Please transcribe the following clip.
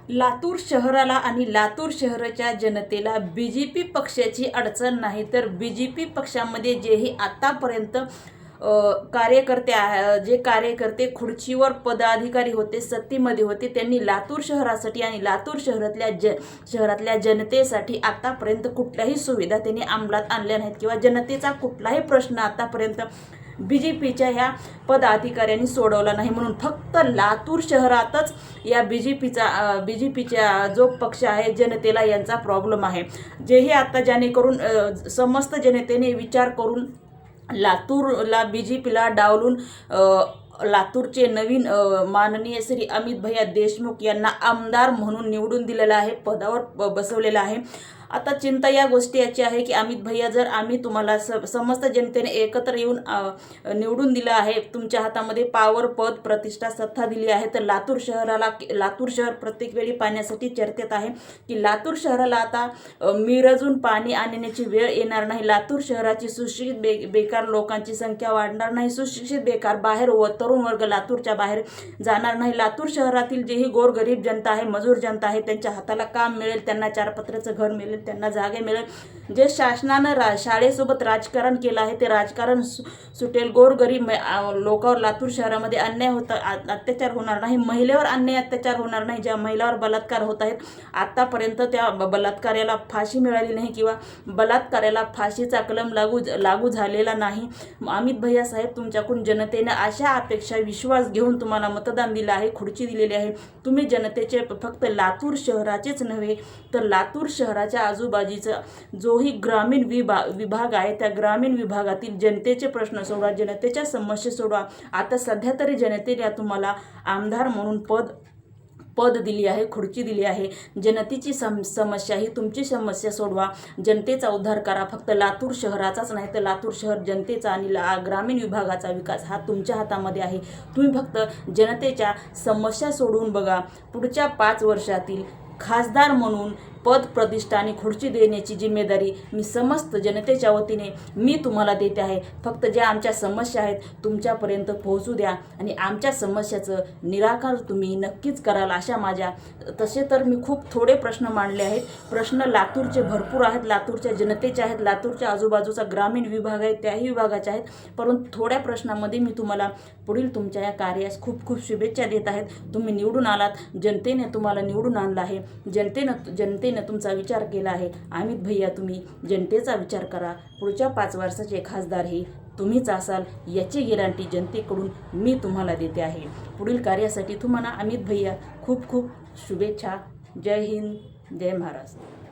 लातूर शहराला आणि लातूर शहराच्या जनतेला BJP पक्षाची अडचण नाही, तर BJP पक्षामध्ये जेही आतापर्यंत कार्यकर्ते खुर्चीवर पदाधिकारी होते, सत्तेमध्ये होते, त्यांनी लातूर शहरासाठी आणि लातूर शहरातल्या जनतेसाठी आतापर्यंत कुठल्याही सुविधा त्यांनी अंमलात आणल्या नाहीत किंवा जनतेचा कुठलाही प्रश्न आतापर्यंत BJPच्या ह्या पदाधिकाऱ्यांनी सोडवला नाही. म्हणून फक्त लातूर शहरातच या BJPच्या जो पक्ष आहे जनतेला यांचा प्रॉब्लेम आहे. जेही आता जेणेकरून समस्त जनतेने विचार करून लातूरला BJPला डावलून लातूरचे नवीन माननीय श्री अमित भैया देशमुख यांना आमदार म्हणून निवडून दिलेला आहे, पदावर बसवलेला आहे. आता चिंता या गोष्टी याची आहे की अमित भैया, जर आम्ही तुम्हाला समस्त जनतेने एकत्र येऊन निवडून दिलं आहे, तुमच्या हातामध्ये पावर, पद, प्रतिष्ठा, सत्ता दिली आहे, तर लातूर शहर प्रत्येक वेळी पाण्यासाठी चर्चेत आहे की लातूर शहराला आता मिरजून पाणी आणण्याची वेळ येणार नाही. लातूर शहराची सुशिक्षित बेकार लोकांची संख्या वाढणार नाही. सुशिक्षित बेकार बाहेर व तरुण वर्ग लातूरच्या बाहेर जाणार नाही. लातूर शहरातील जेही गोरगरीब जनता आहे, मजूर जनता आहे, त्यांच्या हाताला काम मिळेल, त्यांना 4 पत्र्याचं घर मिळेल, त्यांना जागे मिळेल. जे शासनानं शाळेसोबत राजकारण केलं आहे ते राजकारण सुटेल. गोरगरीब लोकांवर लातूर शहरामध्ये अन्याय अत्याचार होणार नाही. महिलेवर अन्याय अत्याचार होणार नाही. ज्या महिलावर बलात्कार होत आहेत, आतापर्यंत त्या बलात्कार्याला फाशी मिळाली नाही किंवा बलात्कार्याला फाशीचा कलम लागू झालेला नाही. अमित भैया साहेब, तुमच्याकडून जनतेने अशा अपेक्षा विश्वास घेऊन तुम्हाला मतदान दिलं आहे, खुर्ची दिलेली आहे. तुम्ही जनतेचे फक्त लातूर शहराचेच नव्हे तर लातूर शहराच्या आजूबाजूचा जोही ग्रामीण विभाग आहे, त्या ग्रामीण विभागातील जनतेचे प्रश्न सोडवा, जनतेच्या समस्या सोडवा. आता सध्या तरी जनतेने तुम्हाला आमदार म्हणून पद दिली आहे, खुर्ची दिली आहे. जनतेची समस्या ही तुमची समस्या सोडवा, जनतेचा उद्धार करा. फक्त लातूर शहराचाच नाही तर लातूर शहर जनतेचा आणि ग्रामीण विभागाचा विकास हा तुमच्या हातामध्ये आहे. तुम्ही फक्त जनतेच्या समस्या सोडवून बघा. पुढच्या 5 वर्षातील खासदार म्हणून पद, प्रतिष्ठा आणि खुर्ची देण्याची जिम्मेदारी मी समस्त जनतेच्या वतीने मी तुम्हाला देते आहे. फक्त ज्या आमच्या समस्या आहेत तुमच्यापर्यंत पोहोचू द्या आणि आमच्या समस्याचं निराकरण तुम्ही नक्कीच कराल अशा माझ्या. तसे तर मी खूप थोडे प्रश्न मांडले आहेत. प्रश्न लातूरचे भरपूर आहेत, लातूरच्या जनतेचे आहेत, लातूरच्या आजूबाजूचा ग्रामीण विभाग आहे त्याही विभागाचे आहेत. परंतु थोड्या प्रश्नामध्ये मी तुम्हाला पुढील तुमच्या या कार्यास खूप खूप शुभेच्छा देत आहेत. तुम्ही निवडून आलात, जनतेने तुम्हाला निवडून आणलं आहे, जनतेने तुमचा विचार केला आहे. अमित भैया, तुम्ही जनतेचा विचार करा. पुढच्या 5 वर्षाचे खासदार हे तुम्हीच असाल याची गॅरंटी जनतेकडून मी तुम्हाला देते आहे. पुढील कार्यासाठी तुम्हाला अमित भैया खूप खूप शुभेच्छा. जय हिंद, जय महाराष्ट्र.